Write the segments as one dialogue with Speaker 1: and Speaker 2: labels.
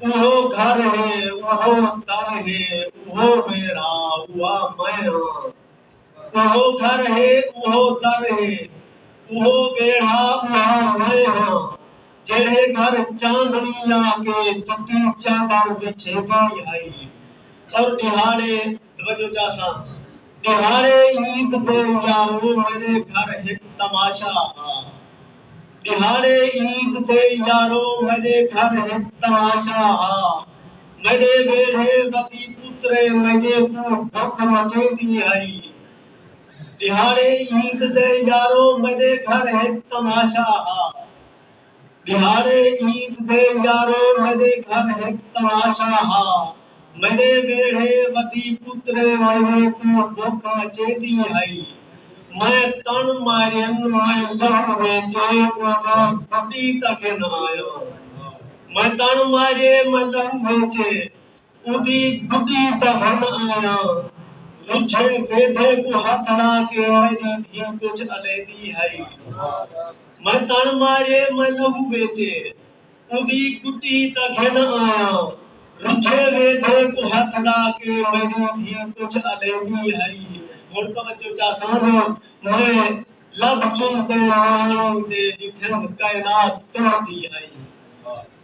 Speaker 1: उहो घर है उहो दर है उहो मेरा हुआ मैं उहो घर है उहो दर है उहो बेड़ा उहा मैं हाँ जेड़े घर चांदनी आके टुटी चादर बिछे दी आई और दिहाड़े तवज्जो जासा दिहाड़े ईद दे यारो मेरे घर एक तमाशा दिहाड़े ईद दे यारो मेरे घर एक तमाशा मेरे बेड़े बती पुत्रे मेरे को भूख मचेंदी आई दिहाड़े ईद दे यारो मेरे घर एक तमाशा दिहाड़े ईद दे यारो मेरे घर एक तमाशा मेरे बेड़े बती पुत्रे मेरे को भूख मचेंदी आई मैं तन मारियन मैं लहू बेचे बड़ी तक न आयो मैं तन मारे मैं लहू बेचे उदी गुडी तक न आया रुझे बेधे को हाथ ला के मेरी थी कुछ अलेदी है मैं तन मारे मैं लहू बेचे उदी गुडी तक न आया रुझे बेधे को हाथ ला के मेरी थी कुछ अलेदी है और तवज्जो चाहता मैं लब चुनते नियाणते दिठन कायनात कहती आई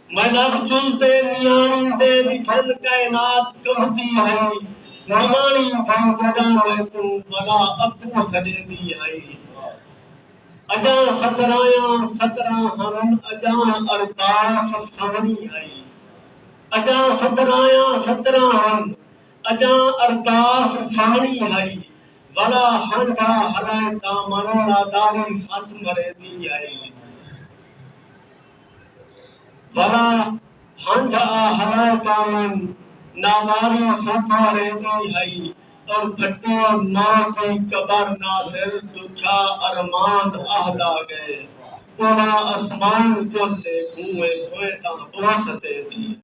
Speaker 1: मैं लब चुनते नियाणते दिठन कायनात कहती आई नियाणी थन जदा मैं तू बड़ा अब्दू सदेदी आई अजा सतरा हम अजा अरदास सानी आई अजा सतरा हम अजा अरदास सानी आई वाला हंजा हलाए दामनो नादारी साथ मरे दी आई वाला हंजा हलाए दामन नादारी साथ मरे दी आई और भट्टे माँ की कबर नासिर दुखा अरमान आहदा गए ओला आसमान जो ले कुएं ता पहुंचते दी